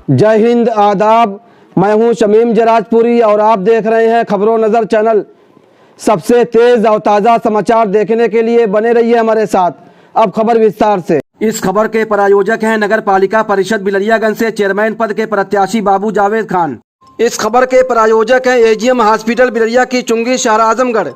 जय हिंद, आदाब। मैं हूं शमीम जराजपुरी और आप देख रहे हैं खबरों नज़र चैनल। सबसे तेज और ताज़ा समाचार देखने के लिए बने रहिए हमारे साथ। अब खबर विस्तार से। इस खबर के प्रायोजक हैं नगर पालिका परिषद बिलरियागंज से चेयरमैन पद के प्रत्याशी बाबू जावेद खान। इस खबर के प्रायोजक हैं एजीएम हॉस्पिटल बिलरिया की चुंगी शहर आजमगढ़।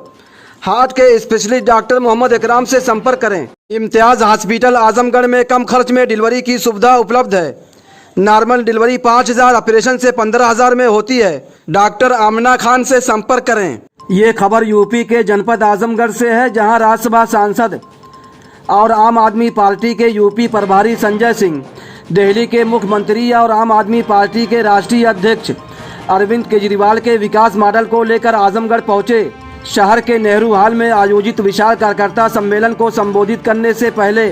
हार्ट के स्पेशलिस्ट डॉक्टर मोहम्मद इकराम से संपर्क करें। इम्तियाज हॉस्पिटल आजमगढ़ में कम खर्च में डिलीवरी की सुविधा उपलब्ध है। नॉर्मल डिलीवरी 5,000, ऑपरेशन से 15,000 में होती है। डॉक्टर आमना खान से संपर्क करें। ये खबर यूपी के जनपद आजमगढ़ से है, जहां राज्यसभा सांसद और आम आदमी पार्टी के यूपी प्रभारी संजय सिंह, दिल्ली के मुख्यमंत्री और आम आदमी पार्टी के राष्ट्रीय अध्यक्ष अरविंद केजरीवाल के विकास मॉडल को लेकर आजमगढ़ पहुंचे। शहर के नेहरू हॉल में आयोजित विशाल कार्यकर्ता सम्मेलन को संबोधित करने से पहले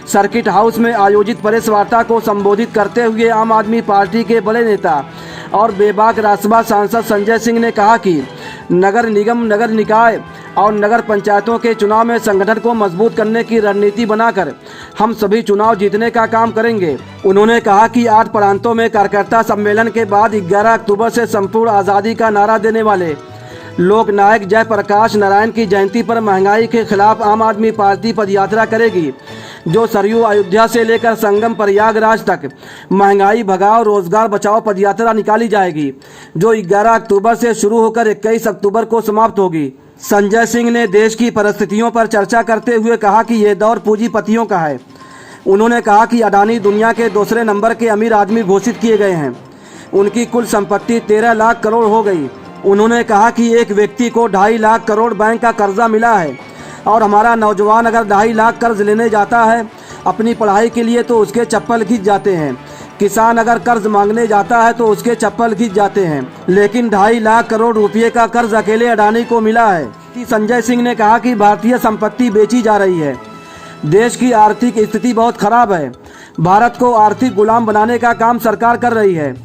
सर्किट हाउस में आयोजित प्रेस वार्ता को संबोधित करते हुए आम आदमी पार्टी के बड़े नेता और बेबाक राज्यसभा सांसद संजय सिंह ने कहा कि नगर निगम, नगर निकाय और नगर पंचायतों के चुनाव में संगठन को मजबूत करने की रणनीति बनाकर हम सभी चुनाव जीतने का काम करेंगे। उन्होंने कहा कि 8 प्रांतों में कार्यकर्ता सम्मेलन के बाद 11 अक्टूबर से संपूर्ण आज़ादी का नारा देने वाले लोक नायक जयप्रकाश नारायण की जयंती पर महंगाई के खिलाफ आम आदमी पार्टी पदयात्रा करेगी, जो सरयू अयोध्या से लेकर संगम प्रयागराज तक महंगाई भगाओ रोजगार बचाओ पदयात्रा निकाली जाएगी, जो 11 अक्टूबर से शुरू होकर 21 अक्टूबर को समाप्त होगी। संजय सिंह ने देश की परिस्थितियों पर चर्चा करते हुए कहा कि ये दौर पूंजीपतियों का है। उन्होंने कहा कि अडानी दुनिया के दूसरे नंबर के अमीर आदमी घोषित किए गए हैं। उनकी कुल संपत्ति 13 लाख करोड़ हो गई। उन्होंने कहा कि एक व्यक्ति को 2.5 लाख करोड़ बैंक का कर्जा मिला है और हमारा नौजवान अगर 2.5 लाख कर्ज लेने जाता है अपनी पढ़ाई के लिए तो उसके चप्पल खींच जाते हैं। किसान अगर कर्ज मांगने जाता है तो उसके चप्पल खींच जाते हैं, लेकिन 2.5 लाख करोड़ रुपए का कर्ज अकेले अडानी को मिला है। संजय सिंह ने कहा कि भारतीय संपत्ति बेची जा रही है। देश की आर्थिक स्थिति बहुत खराब है। भारत को आर्थिक गुलाम बनाने का काम सरकार कर रही है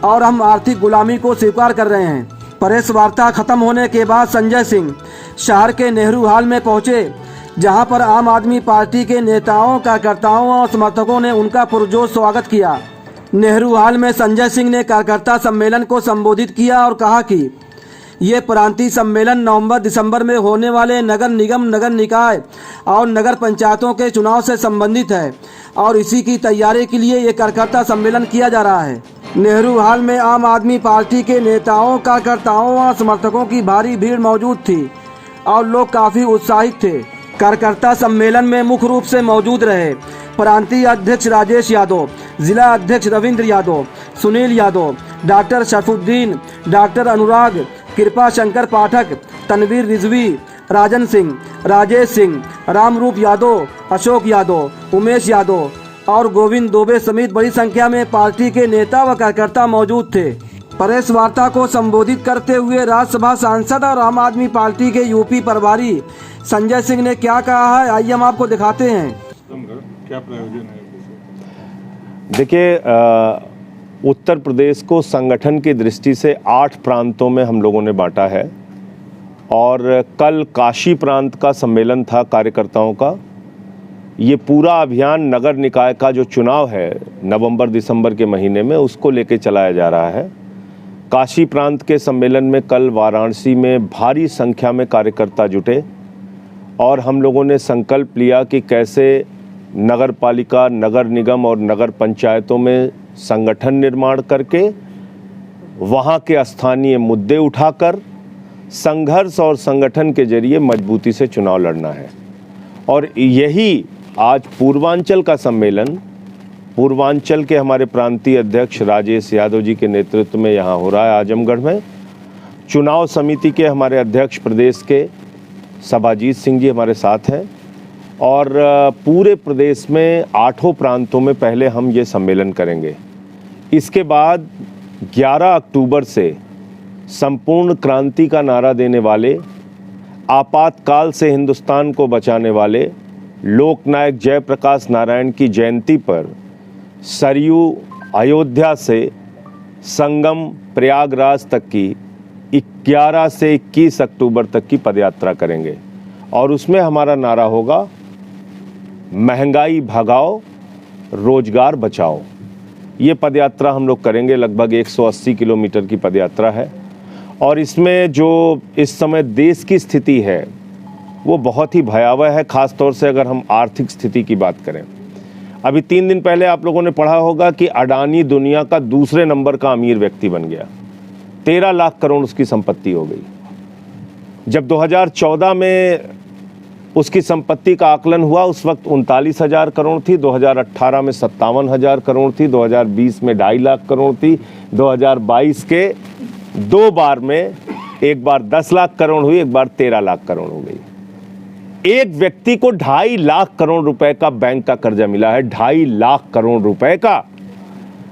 और हम आर्थिक गुलामी को स्वीकार कर रहे हैं। प्रेस वार्ता खत्म होने के बाद संजय सिंह शहर के नेहरू हॉल में पहुंचे, जहां पर आम आदमी पार्टी के नेताओं, कार्यकर्ताओं और समर्थकों ने उनका पुरजोर स्वागत किया। नेहरू हॉल में संजय सिंह ने कार्यकर्ता सम्मेलन को संबोधित किया और कहा कि ये प्रांतीय सम्मेलन नवंबर-दिसंबर में होने वाले नगर निगम, नगर निकाय और नगर पंचायतों के चुनाव से संबंधित है और इसी की तैयारी के लिए ये कार्यकर्ता सम्मेलन किया जा रहा है। नेहरू हॉल में आम आदमी पार्टी के नेताओं, कार्यकर्ताओं और समर्थकों की भारी भीड़ मौजूद थी और लोग काफी उत्साहित थे। कार्यकर्ता सम्मेलन में मुख्य रूप से मौजूद रहे प्रांतीय अध्यक्ष राजेश यादव, जिला अध्यक्ष रविंद्र यादव, सुनील यादव, डॉक्टर शरफुद्दीन, डॉक्टर अनुराग, कृपा शंकर पाठक, तनवीर रिजवी, राजन सिंह, राजेश सिंह, रामरूप यादव, अशोक यादव, उमेश यादव और गोविंद दुबे समेत बड़ी संख्या में पार्टी के नेता व कार्यकर्ता मौजूद थे। प्रेस वार्ता को संबोधित करते हुए राज्यसभा सांसद और आम आदमी पार्टी के यूपी प्रभारी संजय सिंह ने क्या कहा है, आइए हम आपको दिखाते हैं। क्या प्रयोजन है? देखिए, उत्तर प्रदेश को संगठन की दृष्टि से 8 प्रांतों में हम लोगों ने बांटा है और कल काशी प्रांत का सम्मेलन था कार्यकर्ताओं का। ये पूरा अभियान नगर निकाय का जो चुनाव है नवंबर-दिसंबर के महीने में, उसको लेके चलाया जा रहा है। काशी प्रांत के सम्मेलन में कल वाराणसी में भारी संख्या में कार्यकर्ता जुटे और हम लोगों ने संकल्प लिया कि कैसे नगर पालिका, नगर निगम और नगर पंचायतों में संगठन निर्माण करके वहाँ के स्थानीय मुद्दे उठाकर संघर्ष और संगठन के जरिए मजबूती से चुनाव लड़ना है। और यही आज पूर्वांचल का सम्मेलन, पूर्वांचल के हमारे प्रांतीय अध्यक्ष राजेश यादव जी के नेतृत्व में यहाँ हो रहा है आजमगढ़ में। चुनाव समिति के हमारे अध्यक्ष प्रदेश के सभाजीत सिंह जी हमारे साथ हैं और पूरे प्रदेश में 8 प्रांतों में पहले हम ये सम्मेलन करेंगे। इसके बाद 11 अक्टूबर से संपूर्ण क्रांति का नारा देने वाले, आपातकाल से हिंदुस्तान को बचाने वाले लोकनायक जयप्रकाश नारायण की जयंती पर सरयू अयोध्या से संगम प्रयागराज तक की 11 से 21 अक्टूबर तक की पदयात्रा करेंगे और उसमें हमारा नारा होगा महंगाई भगाओ रोजगार बचाओ। ये पदयात्रा हम लोग करेंगे, लगभग 180 किलोमीटर की पदयात्रा है। और इसमें जो इस समय देश की स्थिति है वो बहुत ही भयावह है, ख़ास तौर से अगर हम आर्थिक स्थिति की बात करें। अभी 3 दिन पहले आप लोगों ने पढ़ा होगा कि अडानी दुनिया का दूसरे नंबर का अमीर व्यक्ति बन गया, 13 लाख करोड़ उसकी संपत्ति हो गई। जब 2014 में उसकी संपत्ति का आकलन हुआ उस वक्त 39,000 करोड़ थी, 2018 में 57,000 करोड़ थी, 2020 में 2.5 लाख करोड़ थी, 2022 के 2 बार में, एक बार 10 लाख करोड़ हुई, एक बार 13 लाख करोड़ हो गई। एक व्यक्ति को 2.5 लाख करोड़ रुपए का बैंक का कर्जा मिला है, 2.5 लाख करोड़ रुपए का।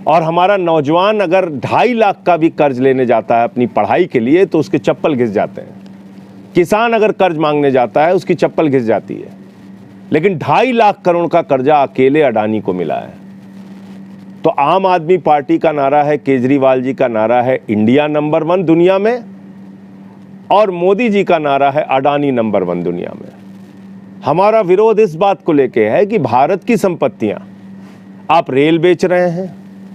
और हमारा नौजवान अगर 2.5 लाख का भी कर्ज लेने जाता है अपनी पढ़ाई के लिए तो उसके चप्पल घिस जाते हैं। किसान अगर कर्ज मांगने जाता है उसकी चप्पल घिस जाती है। लेकिन 2.5 लाख करोड़ का कर्जा अकेले अडानी को मिला है। तो आम आदमी पार्टी का नारा है, केजरीवाल जी का नारा है इंडिया नंबर 1 दुनिया में, और मोदी जी का नारा है अडानी नंबर 1 दुनिया में। हमारा विरोध इस बात को लेके है कि भारत की संपत्तियां, आप रेल बेच रहे हैं,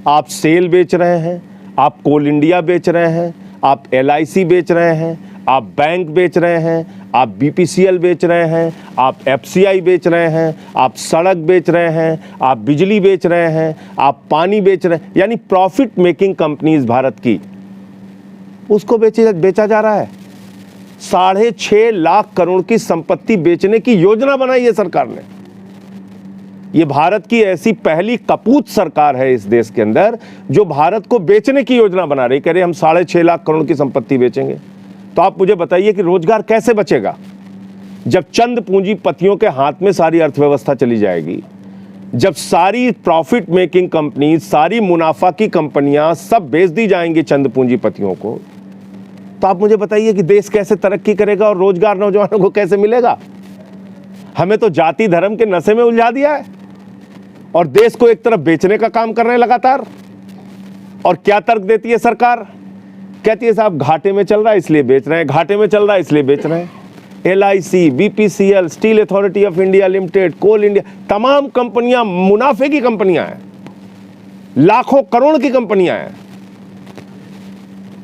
आप सेल बेच रहे हैं, आप कोल इंडिया बेच रहे हैं, आप LIC बेच रहे हैं, आप बैंक बेच रहे हैं, आप BPCL बेच रहे हैं, आप FCI बेच रहे हैं, आप सड़क बेच रहे हैं, आप बिजली बेच रहे हैं, आप पानी बेच रहे हैं, यानी प्रॉफिट मेकिंग कंपनीज भारत की, उसको बेचा जा रहा है। 6.5 लाख करोड़ की संपत्ति बेचने की योजना बनाई है सरकार ने। ये भारत की ऐसी पहली कपूत सरकार है इस देश के अंदर जो भारत को बेचने की योजना बना रही, कह रहे हम 6.5 लाख करोड़ की संपत्ति बेचेंगे। तो आप मुझे बताइए कि रोजगार कैसे बचेगा जब चंद पूंजीपतियों के हाथ में सारी अर्थव्यवस्था चली जाएगी, जब सारी प्रॉफिट मेकिंग कंपनी, सारी मुनाफा की कंपनियां सब बेच दी जाएंगी चंद पूंजीपतियों को। तो आप मुझे बताइए कि देश कैसे तरक्की करेगा और रोजगार नौजवानों को कैसे मिलेगा। हमें तो जाति धर्म के नशे में उलझा दिया है और देश को एक तरफ बेचने का काम कर रहे हैं लगातार। और क्या तर्क देती है सरकार, कहती है साहब घाटे में चल रहा है इसलिए बेच रहे हैं, घाटे में चल रहा है इसलिए बेच रहे हैं। LIC, BPCL, steel authority of India limited, coal India, तमाम कंपनियां मुनाफे की कंपनियां हैं, लाखों करोड़ की कंपनियां हैं।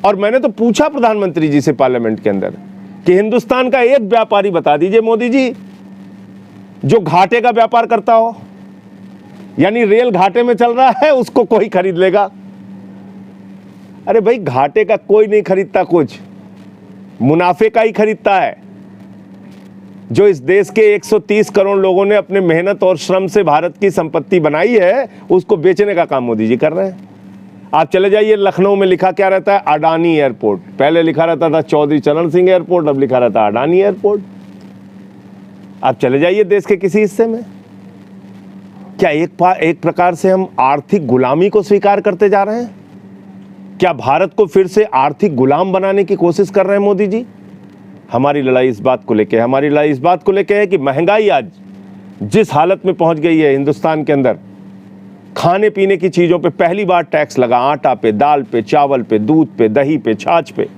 और मैंने तो पूछा प्रधानमंत्री जी से पार्लियामेंट के अंदर कि हिंदुस्तान का एक व्यापारी बता दीजिए मोदी जी जो घाटे का व्यापार करता हो, यानी रेल घाटे में चल रहा है उसको कोई खरीद लेगा। अरे भाई घाटे का कोई नहीं खरीदता, कुछ मुनाफे का ही खरीदता है। जो इस देश के 130 करोड़ लोगों ने अपने मेहनत और श्रम से भारत की संपत्ति बनाई है उसको बेचने का काम मोदी जी कर रहे हैं। आप चले जाइए लखनऊ में लिखा क्या रहता है, अडानी एयरपोर्ट। पहले लिखा रहता था चौधरी चरण सिंह एयरपोर्ट, अब लिखा रहता है अडानी एयरपोर्ट। आप चले जाइए देश के किसी हिस्से में, क्या एक प्रकार से हम आर्थिक गुलामी को स्वीकार करते जा रहे हैं? क्या भारत को फिर से आर्थिक गुलाम बनाने की कोशिश कर रहे हैं मोदी जी? हमारी लड़ाई इस बात को लेके है, हमारी लड़ाई इस बात को लेके है कि महंगाई आज जिस हालत में पहुंच गई है हिंदुस्तान के अंदर, खाने पीने की चीजों पे पहली बार टैक्स लगा, आटा पे, दाल पे, चावल पे, दूध पे, दही पे, छाछ पे,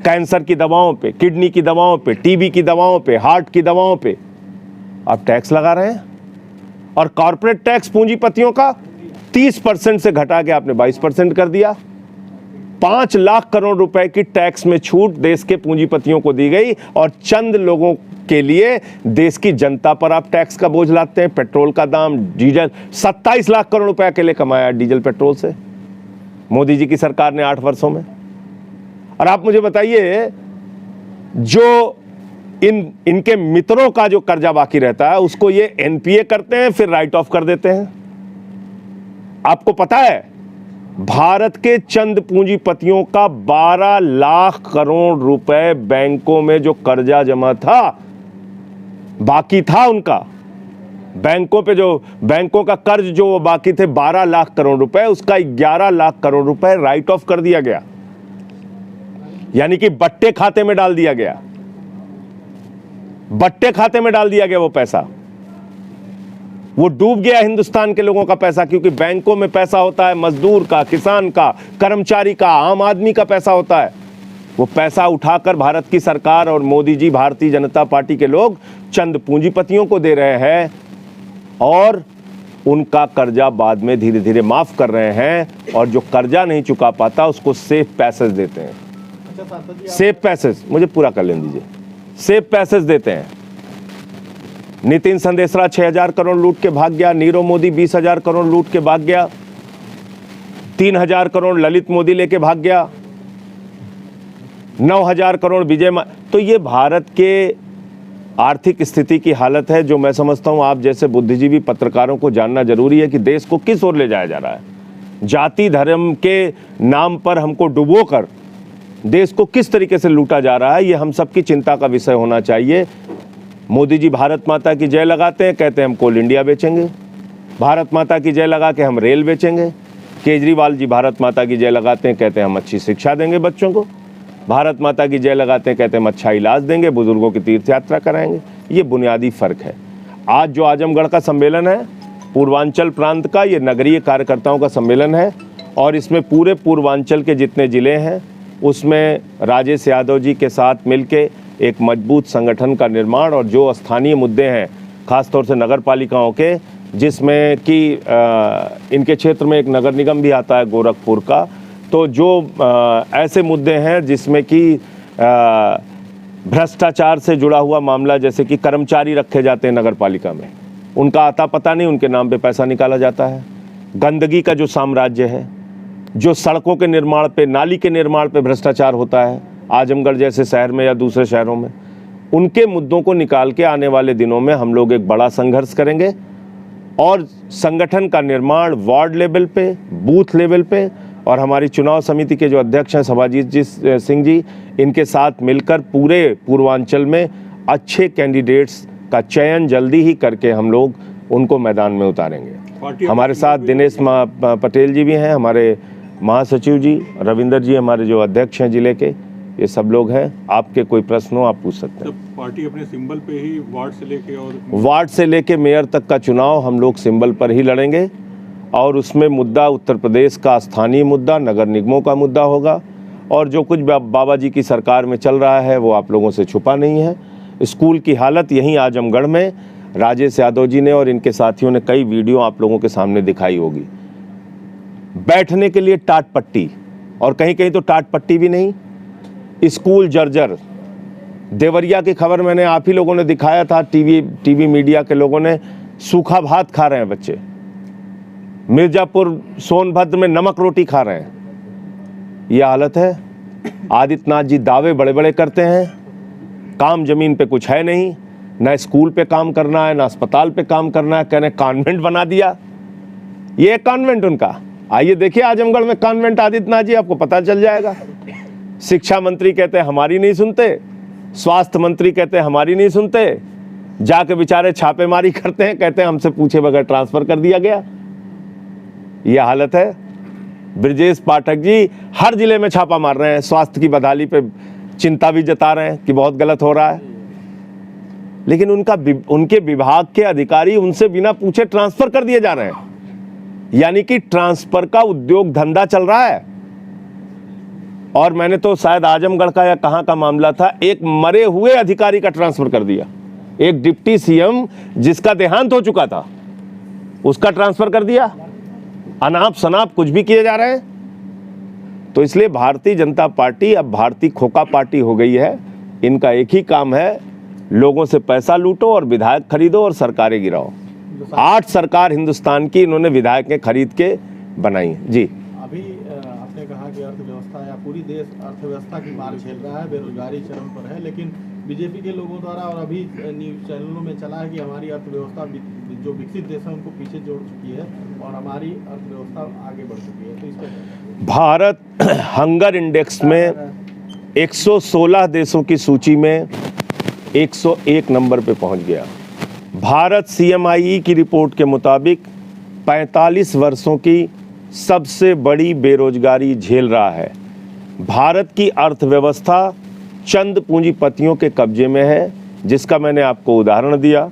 कैंसर की दवाओं पे, किडनी की दवाओं पे, टीबी की दवाओं पे, हार्ट की दवाओं पे आप टैक्स लगा रहे हैं। और कॉर्पोरेट टैक्स पूंजीपतियों का 30% से घटा के आपने 22% कर दिया। 5 लाख करोड़ रुपए की टैक्स में छूट देश के पूंजीपतियों को दी गई और चंद लोगों के लिए देश की जनता पर आप टैक्स का बोझ लाते हैं। पेट्रोल का दाम, डीजल, 27 लाख करोड़ रुपए अकेले कमाया डीजल पेट्रोल से मोदी जी की सरकार ने 8 वर्षों में। और आप मुझे बताइए जो इनके मित्रों का जो कर्जा बाकी रहता है उसको ये NPA करते हैं, फिर राइट ऑफ कर देते हैं। आपको पता है भारत के चंद पूंजीपतियों का 12 लाख करोड़ रुपए बैंकों में जो कर्जा जमा था, बाकी था उनका, बैंकों पे जो बैंकों का कर्ज जो बाकी थे 12 लाख करोड़ रुपए, उसका 11 लाख करोड़ रुपए राइट ऑफ कर दिया गया, यानी कि बट्टे खाते में डाल दिया गया, बट्टे खाते में डाल दिया गया। वो पैसा वो डूब गया हिंदुस्तान के लोगों का पैसा, क्योंकि बैंकों में पैसा होता है मजदूर का, किसान का, कर्मचारी का, आम आदमी का पैसा होता है। वो पैसा उठाकर भारत की सरकार और मोदी जी, भारतीय जनता पार्टी के लोग चंद पूंजीपतियों को दे रहे हैं और उनका कर्जा बाद में धीरे धीरे माफ़ कर रहे हैं, और जो कर्जा नहीं चुका पाता उसको सेफ पैसेज देते हैं। सेफ पैसेज, मुझे पूरा कर लेने दीजिए, सेफ पैसेज देते हैं। नितिन संदेशरा 6,000 करोड़ लूट के भाग गया, नीरव मोदी 20,000 करोड़ लूट के भाग गया, 3,000 करोड़ ललित मोदी लेके भाग गया, 9,000 करोड़ विजय तो ये भारत के आर्थिक स्थिति की हालत है, जो मैं समझता हूं आप जैसे बुद्धिजीवी पत्रकारों को जानना जरूरी है कि देश को किस ओर ले जाया जा रहा है। जाति धर्म के नाम पर हमको डुबोकर देश को किस तरीके से लूटा जा रहा है, ये हम सबकी चिंता का विषय होना चाहिए। मोदी जी भारत माता की जय लगाते हैं, कहते हैं हम कोल इंडिया बेचेंगे, भारत माता की जय लगा के हम रेल बेचेंगे। केजरीवाल जी भारत माता की जय लगाते हैं, कहते हैं हम अच्छी शिक्षा देंगे बच्चों को, भारत माता की जय लगाते हैं, कहते हैं हम अच्छा इलाज देंगे, बुजुर्गों की तीर्थ यात्रा कराएंगे। ये बुनियादी फर्क है। आज जो आजमगढ़ का सम्मेलन है, पूर्वांचल प्रांत का, ये नगरीय कार्यकर्ताओं का सम्मेलन है, और इसमें पूरे पूर्वांचल के जितने ज़िले हैं उसमें राजेश यादव जी के साथ मिलके एक मजबूत संगठन का निर्माण, और जो स्थानीय मुद्दे हैं खासतौर से नगर पालिकाओं के, जिसमें कि इनके क्षेत्र में एक नगर निगम भी आता है गोरखपुर का, तो जो ऐसे मुद्दे हैं जिसमें कि भ्रष्टाचार से जुड़ा हुआ मामला, जैसे कि कर्मचारी रखे जाते हैं नगर पालिका में, उनका आता पता नहीं, उनके नाम पे पैसा निकाला जाता है। गंदगी का जो साम्राज्य है, जो सड़कों के निर्माण पे, नाली के निर्माण पे भ्रष्टाचार होता है आजमगढ़ जैसे शहर में या दूसरे शहरों में, उनके मुद्दों को निकाल के आने वाले दिनों में हम लोग एक बड़ा संघर्ष करेंगे, और संगठन का निर्माण वार्ड लेवल पे, बूथ लेवल पे, और हमारी चुनाव समिति के जो अध्यक्ष हैं सभाजीत सिंह जी, इनके साथ मिलकर पूरे पूर्वांचल में अच्छे कैंडिडेट्स का चयन जल्दी ही करके हम लोग उनको मैदान में उतारेंगे। हमारे साथ दिनेश पटेल जी भी हैं, हमारे महासचिव जी, रविंदर जी हमारे जो अध्यक्ष हैं जिले के, ये सब लोग हैं। आपके कोई प्रश्न हो आप पूछ सकते हैं। तो पार्टी अपने सिंबल पे ही वार्ड से लेके मेयर तक का चुनाव हम लोग सिंबल पर ही लड़ेंगे, और उसमें मुद्दा उत्तर प्रदेश का स्थानीय मुद्दा, नगर निगमों का मुद्दा होगा, और जो कुछ बाबा जी की सरकार में चल रहा है वो आप लोगों से छुपा नहीं है। स्कूल की हालत यहीं आजमगढ़ में राजेश यादव जी ने और इनके साथियों ने कई वीडियो आप लोगों के सामने दिखाई होगी। बैठने के लिए टाट पट्टी, और कहीं कहीं तो टाट पट्टी भी नहीं, स्कूल जर्जर। देवरिया की खबर मैंने आप ही लोगों ने दिखाया था, टीवी मीडिया के लोगों ने, सूखा भात खा रहे हैं बच्चे। मिर्जापुर सोनभद्र में नमक रोटी खा रहे हैं। ये हालत है। आदित्यनाथ जी दावे बड़े बड़े करते हैं, काम जमीन पे कुछ है नहीं, ना स्कूल पे काम करना है, ना अस्पताल पे काम करना है, कहने कॉन्वेंट बना दिया। ये कॉन्वेंट उनका, आइए देखिए आजमगढ़ में कॉन्वेंट आदित्यनाथ जी, आपको पता चल जाएगा। शिक्षा मंत्री कहते हैं हमारी नहीं सुनते, स्वास्थ्य मंत्री कहते हैं हमारी नहीं सुनते, जाके बेचारे छापेमारी करते हैं, कहते हैं हमसे पूछे बगैर ट्रांसफर कर दिया गया। यह हालत है। ब्रजेश पाठक जी हर जिले में छापा मार रहे हैं, स्वास्थ्य की बदहाली पे चिंता भी जता रहे हैं कि बहुत गलत हो रहा है, लेकिन उनके विभाग के अधिकारी उनसे बिना पूछे ट्रांसफर कर दिए जा रहे हैं। यानी कि ट्रांसफर का उद्योग धंधा चल रहा है। और मैंने तो शायद आजमगढ़ का या कहां का मामला था, एक मरे हुए अधिकारी का ट्रांसफर कर दिया। एक डिप्टी सीएम जिसका देहांत हो चुका था उसका ट्रांसफर कर दिया। अनाप शनाप कुछ भी किए जा रहे हैं। तो इसलिए भारतीय जनता पार्टी अब भारतीय खोखा पार्टी हो गई है। इनका एक ही काम है, लोगों से पैसा लूटो और विधायक खरीदो और सरकारें गिराओ। 8 सरकार हिंदुस्तान की इन्होंने विधायकें खरीद के बनाई हैं। जी, अभी आपने कहा कि अर्थव्यवस्था या पूरी देश अर्थव्यवस्था की मार झेल रहा है, बेरोजगारी चरम पर है, लेकिन बीजेपी के लोगों द्वारा और अभी न्यूज चैनलों में चला है कि हमारी अर्थव्यवस्था जो विकसित देश है उनको पीछे छोड़ चुकी है और हमारी अर्थव्यवस्था आगे बढ़ चुकी है। तो इस पर भारत हंगर इंडेक्स में 116 देशों की सूची में 101 नंबर पे पहुंच गया। भारत CMIE की रिपोर्ट के मुताबिक 45 वर्षों की सबसे बड़ी बेरोजगारी झेल रहा है। भारत की अर्थव्यवस्था चंद पूंजीपतियों के कब्जे में है, जिसका मैंने आपको उदाहरण दिया।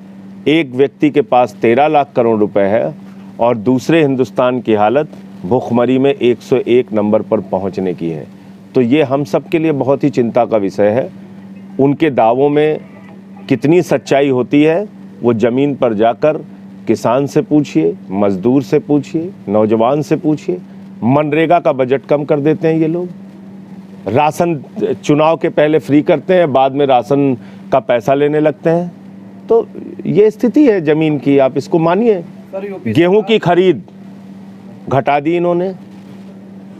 एक व्यक्ति के पास 13 लाख करोड़ रुपए है और दूसरे हिंदुस्तान की हालत भुखमरी में 101 नंबर पर पहुंचने की है। तो ये हम सब के लिए बहुत ही चिंता का विषय है। उनके दावों में कितनी सच्चाई होती है वो ज़मीन पर जाकर किसान से पूछिए, मजदूर से पूछिए, नौजवान से पूछिए, मनरेगा का बजट कम कर देते हैं ये लोग। राशन चुनाव के पहले फ्री करते हैं, बाद में राशन का पैसा लेने लगते हैं। तो ये स्थिति है जमीन की, आप इसको मानिए। गेहूं की खरीद घटा दी इन्होंने।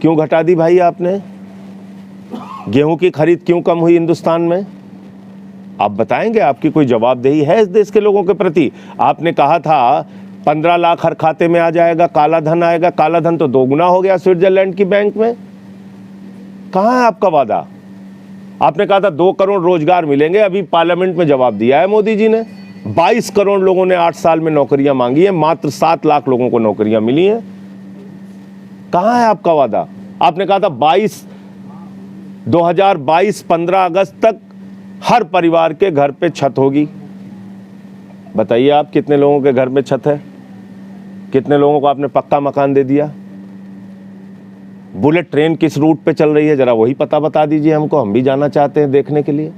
क्यों घटा दी भाई आपने? गेहूं की खरीद क्यों कम हुई हिंदुस्तान में? आप बताएंगे? आपकी कोई जवाबदेही है इस देश के लोगों के प्रति? आपने कहा था 15 लाख हर खाते में आ जाएगा, काला धन आएगा। काला धन तो दोगुना हो गया स्विट्जरलैंड की बैंक में। कहाँ है आपका वादा? आपने कहा था 2 करोड़ रोजगार मिलेंगे। अभी पार्लियामेंट में जवाब दिया है मोदी जी ने। 22 करोड़ लोगों ने 8 साल में नौकरियां मांगी है, मात्र 7 लाख लोगों को नौकरियां मिली हैं। कहाँ है आपका वादा? आपने कहा था 2022 15 अगस्त तक हर परिवार के घर पे छत होगी। बताइए आप कितने लोगों के घर में छत है? कितने लोगों को आपने पक्का मकान दे दिया? बुलेट ट्रेन किस रूट पे चल रही है जरा वही पता बता दीजिए हमको, हम भी जाना चाहते हैं देखने के लिए।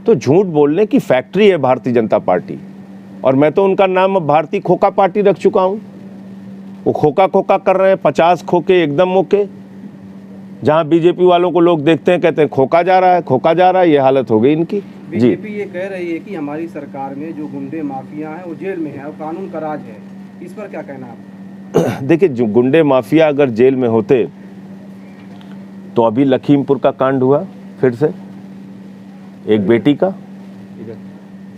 तो झूठ बोलने की फैक्ट्री है भारतीय जनता पार्टी, और मैं तो उनका नाम अब भारतीय खोखा पार्टी रख चुका हूं। वो खोखा खोखा कर रहे हैं, 50 खोखे एकदम मोके। जहां बीजेपी वालों को लोग देखते हैं कहते हैं खोखा जा रहा है, खोखा जा रहा है। ये हालत हो गई इनकी। बीजेपी ये कह रही है कि हमारी सरकार में जो गुंडे माफिया हैं वो जेल में है और कानून का राज है। इस पर क्या कहना है? देखिए, जो गुंडे माफिया अगर जेल में होते तो अभी लखीमपुर का कांड हुआ फिर से, एक बेटी का।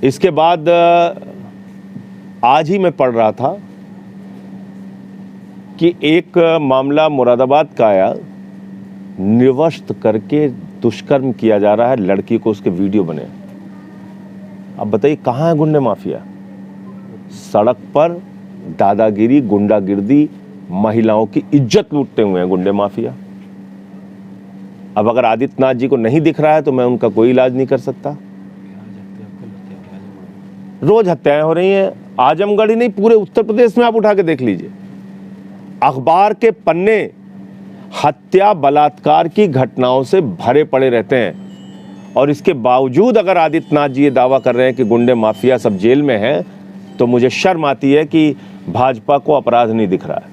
इसके बाद आज ही मैं पढ़ रहा था कि एक मामला मुरादाबाद का आया, निर्वस्त्र करके दुष्कर्म किया जा रहा है लड़की को, उसके वीडियो बने। अब बताइए कहाँ है गुंडे माफिया? सड़क पर दादागिरी, गुंडागिर्दी, महिलाओं की इज्जत लूटते हुए हैं गुंडे माफिया। अब अगर आदित्यनाथ जी को नहीं दिख रहा है तो मैं उनका कोई इलाज नहीं कर सकता। रोज हत्याएं हो रही हैं, आजमगढ़ ही नहीं पूरे उत्तर प्रदेश में आप उठा के देख लीजिए। अखबार के पन्ने हत्या बलात्कार की घटनाओं से भरे पड़े रहते हैं, और इसके बावजूद अगर आदित्यनाथ जी ये दावा कर रहे हैं कि गुंडे माफिया सब जेल में हैं, तो मुझे शर्म आती है कि भाजपा को अपराध नहीं दिख रहा है।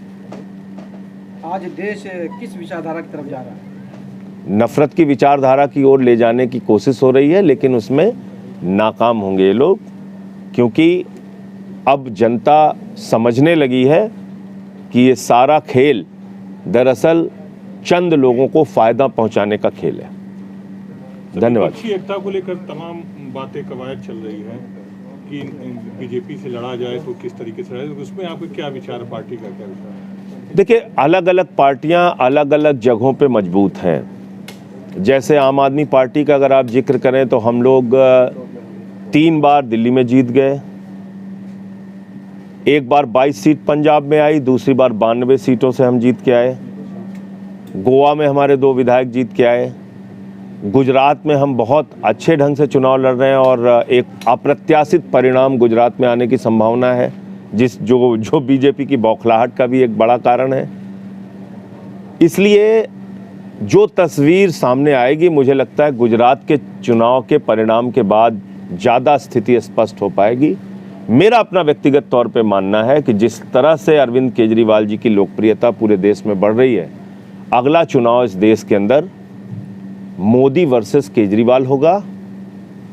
आज देश किस विचारधारा की तरफ जा रहा है? नफरत की विचारधारा की ओर ले जाने की कोशिश हो रही है, लेकिन उसमें नाकाम होंगे ये लोग, क्योंकि अब जनता समझने लगी है कि ये सारा खेल दरअसल चंद लोगों को फायदा पहुंचाने का खेल है। धन्यवाद। विपक्षी एकता को लेकर तमाम बातें कवायद चल रही है कि बीजेपी से लड़ा जाए तो किस तरीके से लड़ा जाए, उसमें आपका क्या विचार, पार्टी का क्या विचार है? देखिए, अलग अलग पार्टियां अलग अलग जगहों पे मजबूत हैं। जैसे आम आदमी पार्टी का अगर आप जिक्र करें तो हम लोग 3 बार दिल्ली में जीत गए। एक बार 22 सीट पंजाब में आई, दूसरी बार 92 सीटों से हम जीत के आए। गोवा में हमारे 2 विधायक जीत के आए। गुजरात में हम बहुत अच्छे ढंग से चुनाव लड़ रहे हैं, और एक अप्रत्याशित परिणाम गुजरात में आने की संभावना है, जो बीजेपी की बौखलाहट का भी एक बड़ा कारण है। इसलिए जो तस्वीर सामने आएगी, मुझे लगता है गुजरात के चुनाव के परिणाम के बाद ज़्यादा स्थिति स्पष्ट हो पाएगी। मेरा अपना व्यक्तिगत तौर पे मानना है कि जिस तरह से अरविंद केजरीवाल जी की लोकप्रियता पूरे देश में बढ़ रही है, अगला चुनाव इस देश के अंदर मोदी वर्सेस केजरीवाल होगा,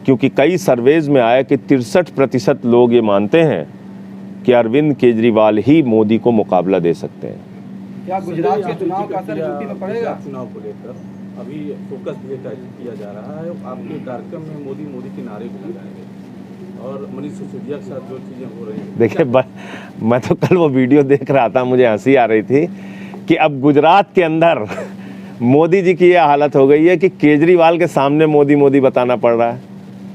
क्योंकि कई सर्वेज में आया कि 63% लोग ये मानते हैं कि अरविंद केजरीवाल ही मोदी को मुकाबला दे सकते हैं। क्या गुजरात के चुनाव का असर यूपी में पड़ेगा? चुनाव को लेकर अभी फोकस किया जा रहा है। आपके कार्यक्रम में मोदी मोदी के नारे भी लगाएंगे और मनीष सिसोदिया के साथ जो चीजें हो रही हैं। देखिए, मैं तो कल वो वीडियो देख रहा था, मुझे हंसी आ रही थी कि अब गुजरात के अंदर मोदी जी की यह हालत हो गई है कि केजरीवाल के सामने मोदी मोदी बताना पड़ रहा है।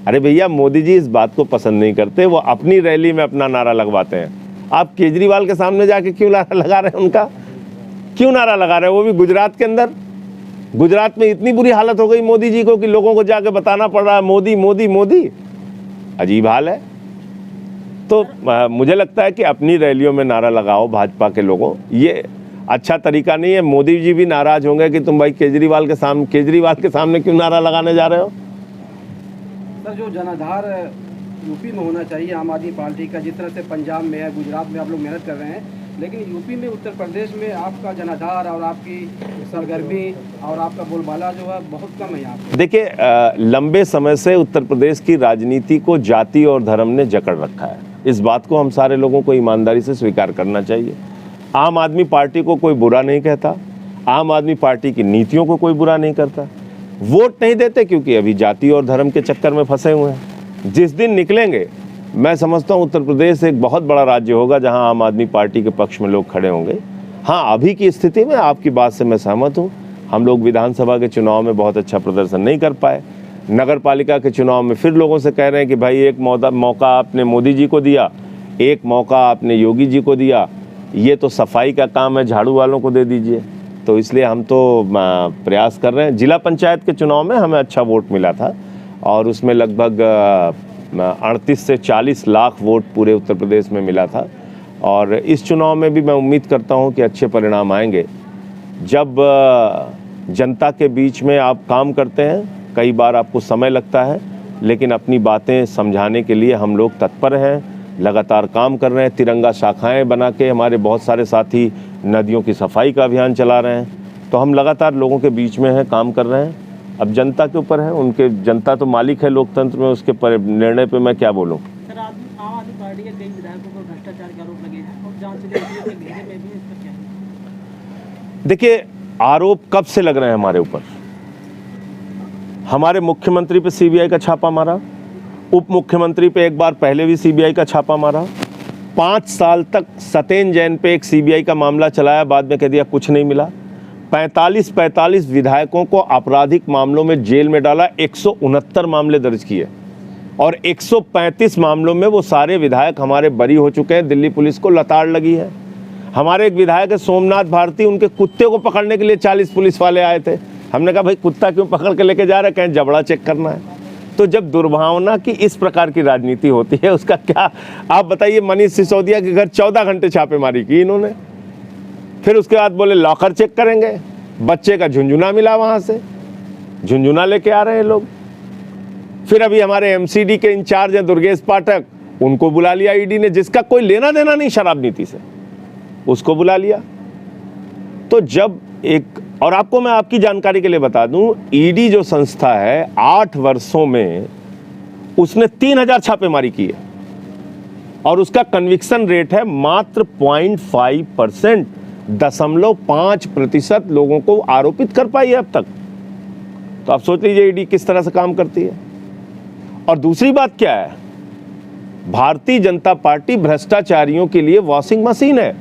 अरे भैया, मोदी जी इस बात को पसंद नहीं करते, वो अपनी रैली में अपना नारा लगवाते हैं। आप केजरीवाल के सामने जाके क्यों नारा लगा रहे हैं? उनका क्यों नारा लगा रहे हैं? वो भी गुजरात के अंदर। गुजरात में इतनी बुरी हालत हो गई मोदी जी को कि लोगों को जाके बताना पड़ रहा है मोदी मोदी मोदी। अजीब हाल है। तो मुझे लगता है कि अपनी रैलियों में नारा लगाओ भाजपा के लोगों, ये अच्छा तरीका नहीं है। मोदी जी भी नाराज होंगे कि तुम भाई केजरीवाल के सामने क्यों नारा लगाने जा रहे हो। सर, जो जनाधार यूपी में होना चाहिए आम आदमी पार्टी का, जिस तरह से पंजाब में है, गुजरात में आप लोग मेहनत कर रहे हैं, लेकिन यूपी में, उत्तर प्रदेश में आपका जनाधार और आपकी सरगर्मी और आपका बोलबाला जो है बहुत कम है यहाँ पे। देखिए, लंबे समय से उत्तर प्रदेश की राजनीति को जाति और धर्म ने जकड़ रखा है। इस बात को हम सारे लोगों को ईमानदारी से स्वीकार करना चाहिए। आम आदमी पार्टी को कोई बुरा नहीं कहता, आम आदमी पार्टी की नीतियों को कोई बुरा नहीं करता। वोट नहीं देते क्योंकि अभी जाति और धर्म के चक्कर में फंसे हुए हैं। जिस दिन निकलेंगे, मैं समझता हूँ उत्तर प्रदेश एक बहुत बड़ा राज्य होगा जहां आम आदमी पार्टी के पक्ष में लोग खड़े होंगे। हाँ, अभी की स्थिति में आपकी बात से मैं सहमत हूँ। हम लोग विधानसभा के चुनाव में बहुत अच्छा प्रदर्शन नहीं कर पाए। नगर पालिका के चुनाव में फिर लोगों से कह रहे हैं कि भाई एक मौका आपने मोदी जी को दिया, एक मौका आपने योगी जी को दिया, ये तो सफाई का काम है, झाड़ू वालों को दे दीजिए। तो इसलिए हम तो प्रयास कर रहे हैं। जिला पंचायत के चुनाव में हमें अच्छा वोट मिला था और उसमें लगभग 38 से 40 लाख वोट पूरे उत्तर प्रदेश में मिला था। और इस चुनाव में भी मैं उम्मीद करता हूं कि अच्छे परिणाम आएंगे। जब जनता के बीच में आप काम करते हैं, कई बार आपको समय लगता है, लेकिन अपनी बातें समझाने के लिए हम लोग तत्पर हैं, लगातार काम कर रहे हैं। तिरंगा शाखाएं बना के हमारे बहुत सारे साथी नदियों की सफाई का अभियान चला रहे हैं। तो हम लगातार लोगों के बीच में हैं, काम कर रहे हैं। अब जनता के ऊपर है, उनके जनता तो मालिक है लोकतंत्र में, उसके निर्णय पे मैं क्या बोलूं। सर, आम आदमी पार्टी के कई विधायकों पर भ्रष्टाचार के आरोप लगे हैं और जांच के घेरे में भी इसका क्या है? देखिए, आरोप कब से लग रहे हैं हमारे ऊपर? हमारे मुख्यमंत्री पे सीबीआई का छापा मारा, उप मुख्यमंत्री पे एक बार पहले भी सीबीआई का छापा मारा, 5 साल तक सत्येंद्र जैन पे एक सीबीआई का मामला चलाया, बाद में कह दिया कुछ नहीं मिला। 45 विधायकों को आपराधिक मामलों में जेल में डाला, 169 मामले दर्ज किए और 135 मामलों में वो सारे विधायक हमारे बरी हो चुके हैं। दिल्ली पुलिस को लताड़ लगी है। हमारे एक विधायक है सोमनाथ भारती, उनके कुत्ते को पकड़ने के लिए 40 पुलिस वाले आए थे। हमने कहा भाई कुत्ता क्यों पकड़ के लेके जा रहे हैं? कहीं जबड़ा चेक करना है। तो जब दुर्भावना की इस प्रकार की राजनीति होती है, उसका क्या आप बताइए। मनीष सिसोदिया के घर 14 घंटे छापेमारी की इन्होंने, फिर उसके बाद बोले लॉकर चेक करेंगे, बच्चे का झुंझुना मिला, वहां से झुंझुना लेके आ रहे हैं लोग। फिर अभी हमारे एमसीडी के इंचार्ज हैं दुर्गेश पाठक, उनको बुला लिया ईडी ने, जिसका कोई लेना देना नहीं शराब नीति से, उसको बुला लिया। तो जब एक, और आपको मैं आपकी जानकारी के लिए बता दूं, ईडी जो संस्था है 8 वर्षों में उसने 3000 छापेमारी की है और उसका कन्विक्शन रेट है मात्र 0.5%, 0.5% लोगों को आरोपित कर पाई है अब तक। तो आप सोच लीजिए ईडी किस तरह से काम करती है। और दूसरी बात क्या है, भारतीय जनता पार्टी भ्रष्टाचारियों के लिए वॉशिंग मशीन है।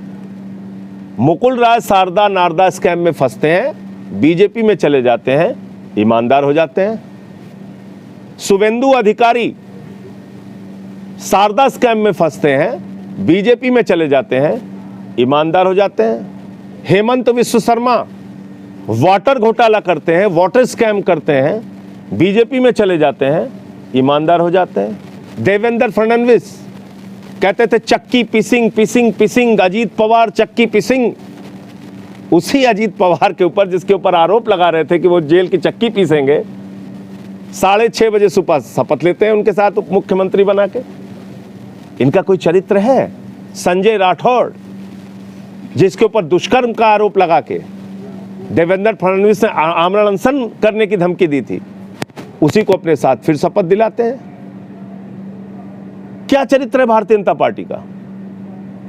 मुकुल राय शारदा नारदा स्कैम में फंसते हैं, बीजेपी में चले जाते हैं, ईमानदार हो जाते हैं। शुभेंदु अधिकारी शारदा स्कैम में फंसते हैं, बीजेपी में चले जाते हैं, ईमानदार हो जाते हैं। हेमंत विश्व शर्मा वाटर घोटाला करते हैं, वाटर स्कैम करते हैं, बीजेपी में चले जाते हैं, ईमानदार हो जाते हैं। देवेंद्र फडणवीस कहते थे चक्की पिसिंग पिसिंग पिसिंग, अजीत पवार चक्की पिसिंग। उसी अजीत पवार के ऊपर, जिसके ऊपर आरोप लगा रहे थे कि वो जेल की चक्की पीसेंगे, 6:30 बजे सुबह शपथ लेते हैं उनके साथ उप मुख्यमंत्री बना के। इनका कोई चरित्र है? संजय राठौड़, जिसके ऊपर दुष्कर्म का आरोप लगा के देवेंद्र फडणवीस ने आमरण अनशन करने की धमकी दी थी, उसी को अपने साथ फिर शपथ दिलाते हैं। क्या चरित्र है भारतीय जनता पार्टी का?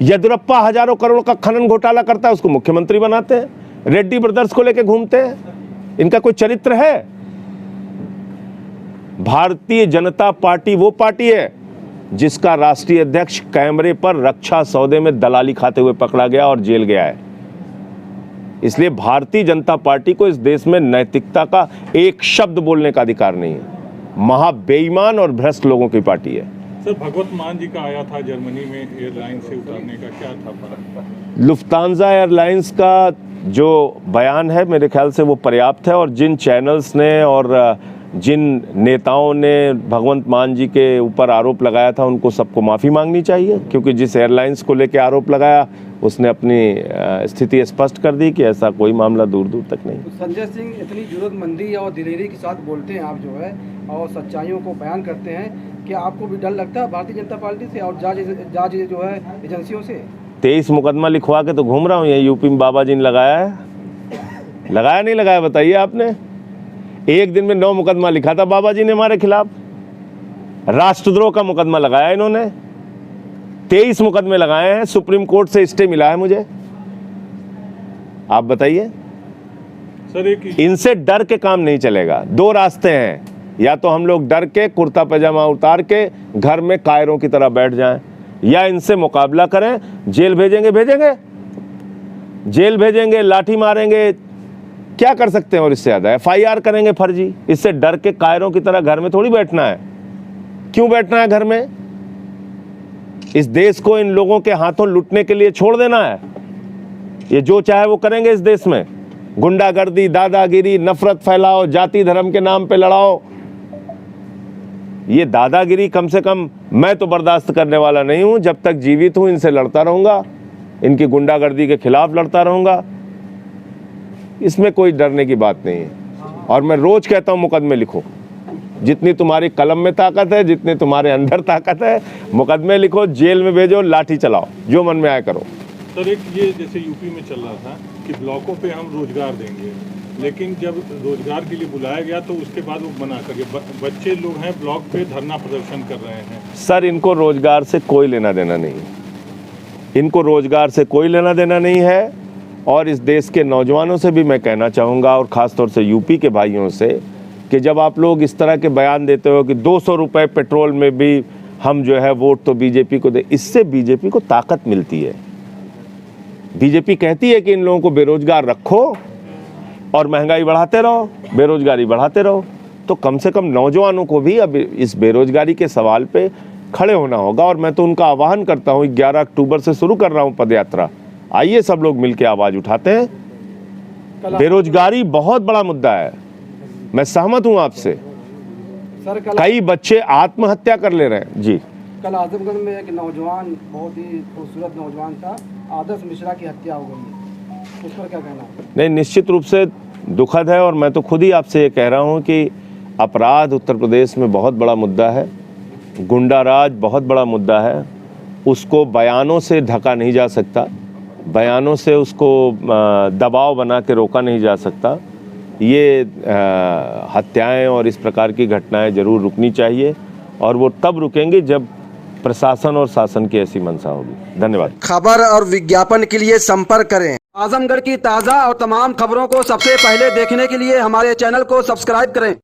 येदियुरप्पा हजारों करोड़ का खनन घोटाला करता है, उसको मुख्यमंत्री बनाते हैं। रेड्डी ब्रदर्स को लेकर घूमते हैं। इनका कोई चरित्र है? भारतीय जनता पार्टी वो पार्टी है जिसका राष्ट्रीय अध्यक्ष कैमरे पर रक्षा सौदे में दलाली खाते हुए पकड़ा गया और जेल गया है। इसलिए भारतीय जनता पार्टी को इस देश में नैतिकता का एक शब्द बोलने का अधिकार नहीं है। महा बेईमान और भ्रष्ट लोगों की पार्टी है। सर, भगवत मान जी का आया था जर्मनी में एयरलाइन से उतारने का, क्या था? लुफ्तांजा एयरलाइंस का जो बयान है मेरे ख्याल से वो पर्याप्त है, और जिन चैनल्स ने और जिन नेताओं ने भगवंत मान जी के ऊपर आरोप लगाया था उनको सबको माफ़ी मांगनी चाहिए, क्योंकि जिस एयरलाइंस को लेकर आरोप लगाया उसने अपनी स्थिति स्पष्ट कर दी कि ऐसा कोई मामला दूर दूर तक नहीं। संजय सिंह इतनी जरूरतमंदी और दिलेरी के साथ बोलते हैं आप जो है, और सच्चाइयों को बयान करते हैं, क्या आपको भी डर लगता है भारतीय जनता पार्टी से और जांच जो है एजेंसियों से? 23 मुकदमा लिखवा के तो घूम रहा हूँ, ये यूपी में बाबा जी ने लगाया है। लगाया नहीं लगाया बताइए आपने? एक दिन में 9 मुकदमा लिखा था बाबा जी ने हमारे खिलाफ। राष्ट्रद्रोह का मुकदमा लगाया इन्होंने, 23 मुकदमे लगाए हैं, सुप्रीम कोर्ट से स्टे मिला है मुझे। आप बताइए। सर एक इनसे डर के काम नहीं चलेगा। 2 रास्ते हैं, या तो हम लोग डर के कुर्ता पैजामा उतार के घर में कायरों की तरह बैठ जाएं, या इनसे मुकाबला करें। जेल भेजेंगे जेल भेजेंगे, लाठी मारेंगे, क्या कर सकते हैं? और इससे ज्यादा FIR करेंगे फर्जी। इससे डर के कायरों की तरह घर में थोड़ी बैठना है। क्यों बैठना है घर में? इस देश को इन लोगों के हाथों लूटने के लिए छोड़ देना है। ये जो चाहे वो करेंगे इस देश में। गुंडागर्दी, दादागिरी, नफरत फैलाओ, जाति धर्म के नाम पे लड़ाओ। ये दादागिरी कम से कम मैं तो बर्दाश्त करने वाला नहीं हूं। जब तक जीवित हूं इनसे लड़ता रहूंगा, इनकी गुंडागर्दी के खिलाफ लड़ता रहूंगा। इसमें कोई डरने की बात नहीं है। और मैं रोज कहता हूं मुकदमे लिखो, जितनी तुम्हारी कलम में ताकत है, जितनी तुम्हारे अंदर ताकत है, मुकदमे लिखो, जेल में भेजो, लाठी चलाओ, जो मन में आए करो। सर एक ये जैसे यूपी में चल रहा था कि ब्लॉकों पे हम रोजगार देंगे, लेकिन जब रोजगार के लिए बुलाया गया तो उसके बाद वो मना करके बच्चे लोग हैं ब्लॉक पे धरना प्रदर्शन कर रहे हैं। सर इनको रोजगार से कोई लेना देना नहीं है। इनको रोजगार से कोई लेना देना नहीं है। और इस देश के नौजवानों से भी मैं कहना चाहूँगा, और ख़ासतौर से यूपी के भाइयों से, कि जब आप लोग इस तरह के बयान देते हो कि 200 रुपये पेट्रोल में भी हम जो है वोट तो बीजेपी को दे, इससे बीजेपी को ताकत मिलती है। बीजेपी कहती है कि इन लोगों को बेरोजगार रखो और महंगाई बढ़ाते रहो, बेरोजगारी बढ़ाते रहो। तो कम से कम नौजवानों को भी अब इस बेरोजगारी के सवाल पे खड़े होना होगा। और मैं तो उनका आह्वान करता हूँ, 11 अक्टूबर से शुरू कर रहा हूँ पदयात्रा। आइए सब लोग मिलकर आवाज उठाते हैं। बेरोजगारी बहुत बड़ा मुद्दा है, मैं सहमत हूं आपसे। सर कई बच्चे आत्महत्या कर ले रहे हैं। जी, कल आजमगढ़ में एक नौजवान, बहुत ही खूबसूरत नौजवान था, आदर्श मिश्रा की हत्या हो गई है, उस पर क्या कहना? नहीं, निश्चित रूप से दुखद है। और मैं तो खुद ही आपसे ये कह रहा हूं कि अपराध उत्तर प्रदेश में बहुत बड़ा मुद्दा है, गुंडाराज बहुत बड़ा मुद्दा है। उसको बयानों से ढका नहीं जा सकता, बयानों से उसको दबाव बना के रोका नहीं जा सकता। ये हत्याएं और इस प्रकार की घटनाएं जरूर रुकनी चाहिए, और वो तब रुकेंगी जब प्रशासन और शासन की ऐसी मंशा होगी। धन्यवाद। खबर और विज्ञापन के लिए संपर्क करें। आजमगढ़ की ताज़ा और तमाम खबरों को सबसे पहले देखने के लिए हमारे चैनल को सब्सक्राइब करें।